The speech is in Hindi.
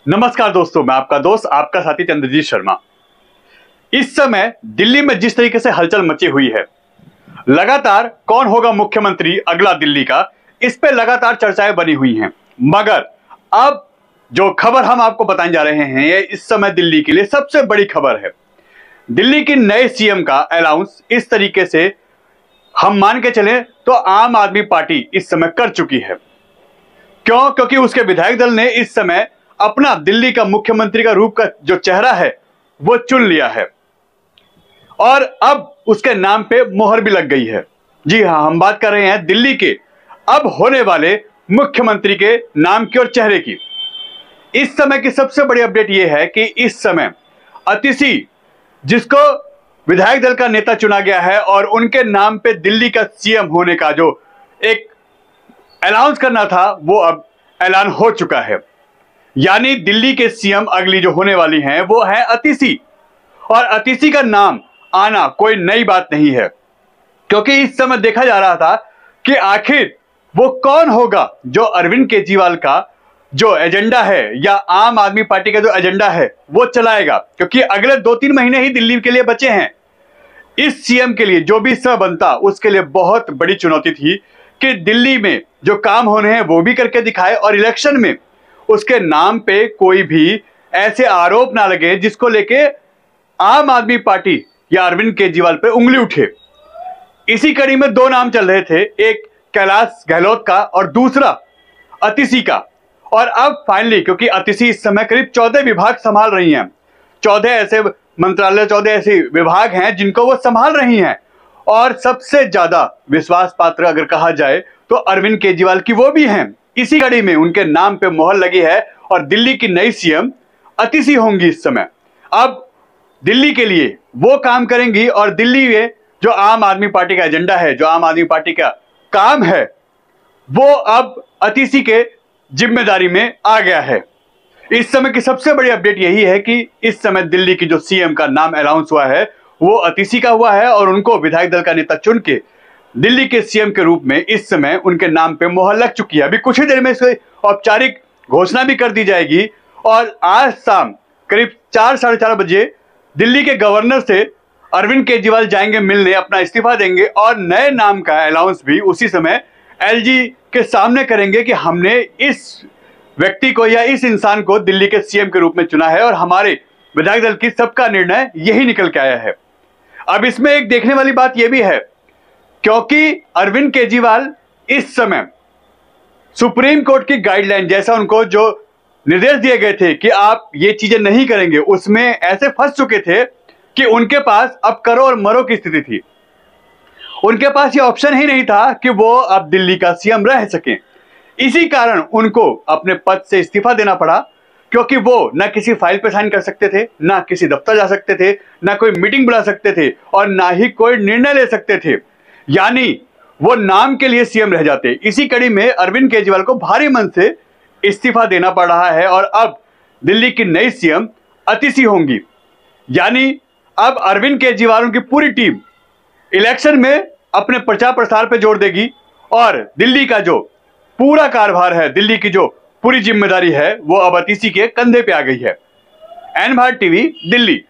नमस्कार दोस्तों, मैं आपका दोस्त आपका साथी चंद्रजीत शर्मा। इस समय दिल्ली में जिस तरीके से हलचल मची हुई है, लगातार कौन होगा मुख्यमंत्री अगला दिल्ली का, इस पे लगातार चर्चाएं बनी हुई हैं। मगर अब जो खबर हम आपको बताने जा रहे हैं, ये इस समय दिल्ली के लिए सबसे बड़ी खबर है। दिल्ली के नए सीएम का अनाउंस इस तरीके से हम मान के चले तो आम आदमी पार्टी इस समय कर चुकी है। क्यों? क्योंकि उसके विधायक दल ने इस समय अपना दिल्ली का मुख्यमंत्री का रूप का जो चेहरा है वो चुन लिया है और अब उसके नाम पे मोहर भी लग गई है। जी हां, हम बात कर रहे हैं दिल्ली के अब होने वाले मुख्यमंत्री के नाम की और चेहरे की। इस समय की सबसे बड़ी अपडेट यह है कि इस समय अतिशी, जिसको विधायक दल का नेता चुना गया है और उनके नाम पे दिल्ली का सीएम होने का जो एक अनाउंस करना था, वो अब ऐलान हो चुका है। यानी दिल्ली के सीएम अगली जो होने वाली हैं वो है अतिशी। और अतिशी का नाम आना कोई नई बात नहीं है, क्योंकि इस समय देखा जा रहा था कि आखिर वो कौन होगा जो अरविंद केजरीवाल का जो एजेंडा है या आम आदमी पार्टी का जो एजेंडा है वो चलाएगा। क्योंकि अगले 2-3 महीने ही दिल्ली के लिए बचे हैं। इस सीएम के लिए जो भी समय बनता, उसके लिए बहुत बड़ी चुनौती थी कि दिल्ली में जो काम होने हैं वो भी करके दिखाए और इलेक्शन में उसके नाम पे कोई भी ऐसे आरोप ना लगे जिसको लेके आम आदमी पार्टी या अरविंद केजरीवाल पे उंगली उठे। इसी कड़ी में 2 नाम चल रहे थे, एक कैलाश गहलोत का और दूसरा अतिशी का। और अब फाइनली, क्योंकि अतिशी इस समय करीब 14 विभाग संभाल रही हैं, 14 ऐसे मंत्रालय, 14 ऐसे विभाग हैं जिनको वो संभाल रही हैं। और सबसे ज्यादा विश्वास पात्र अगर कहा जाए तो अरविंद केजरीवाल की वो भी हैं। इसी कड़ी में उनके नाम पे मोहर लगी है और दिल्ली की नई सीएम अतिशी होंगी इस समय। अब दिल्ली के लिए वो काम करेंगी और दिल्ली में जो आम आदमी पार्टी का एजेंडा है, जो आम आदमी पार्टी का काम है, वो अब अतिशी के जिम्मेदारी में आ गया है। इस समय की सबसे बड़ी अपडेट यही है कि इस समय दिल्ली की जो सीएम का नाम अनाउंस हुआ है वो अतिशी का हुआ है और उनको विधायक दल का नेता चुन के दिल्ली के सीएम के रूप में इस समय उनके नाम पे मोहर लग चुकी है। अभी कुछ ही देर में इसकी औपचारिक घोषणा भी कर दी जाएगी और आज शाम करीब 4-4:30 बजे दिल्ली के गवर्नर से अरविंद केजरीवाल जाएंगे मिलने, अपना इस्तीफा देंगे और नए नाम का अनाउंस भी उसी समय एलजी के सामने करेंगे कि हमने इस व्यक्ति को या इस इंसान को दिल्ली के सीएम के रूप में चुना है और हमारे विधायक दल की सबका निर्णय यही निकल के आया है। अब इसमें एक देखने वाली बात यह भी है, क्योंकि अरविंद केजरीवाल इस समय सुप्रीम कोर्ट की गाइडलाइन, जैसा उनको जो निर्देश दिए गए थे कि आप ये चीजें नहीं करेंगे, उसमें ऐसे फंस चुके थे कि उनके पास अब करो और मरो की स्थिति थी। उनके पास ये ऑप्शन ही नहीं था कि वो अब दिल्ली का सीएम रह सकें। इसी कारण उनको अपने पद से इस्तीफा देना पड़ा, क्योंकि वो ना किसी फाइल पे साइन कर सकते थे, ना किसी दफ्तर जा सकते थे, ना कोई मीटिंग बुला सकते थे और ना ही कोई निर्णय ले सकते थे। यानी वो नाम के लिए सीएम रह जाते। इसी कड़ी में अरविंद केजरीवाल को भारी मन से इस्तीफा देना पड़ रहा है और अब दिल्ली की नई सीएम अतिशी होंगी। यानी अब अरविंद केजरीवाल की पूरी टीम इलेक्शन में अपने प्रचार प्रसार पे जोर देगी और दिल्ली का जो पूरा कारभार है, दिल्ली की जो पूरी जिम्मेदारी है, वो अब अतिशी के कंधे पे आ गई है। N Bharat TV, Delhi.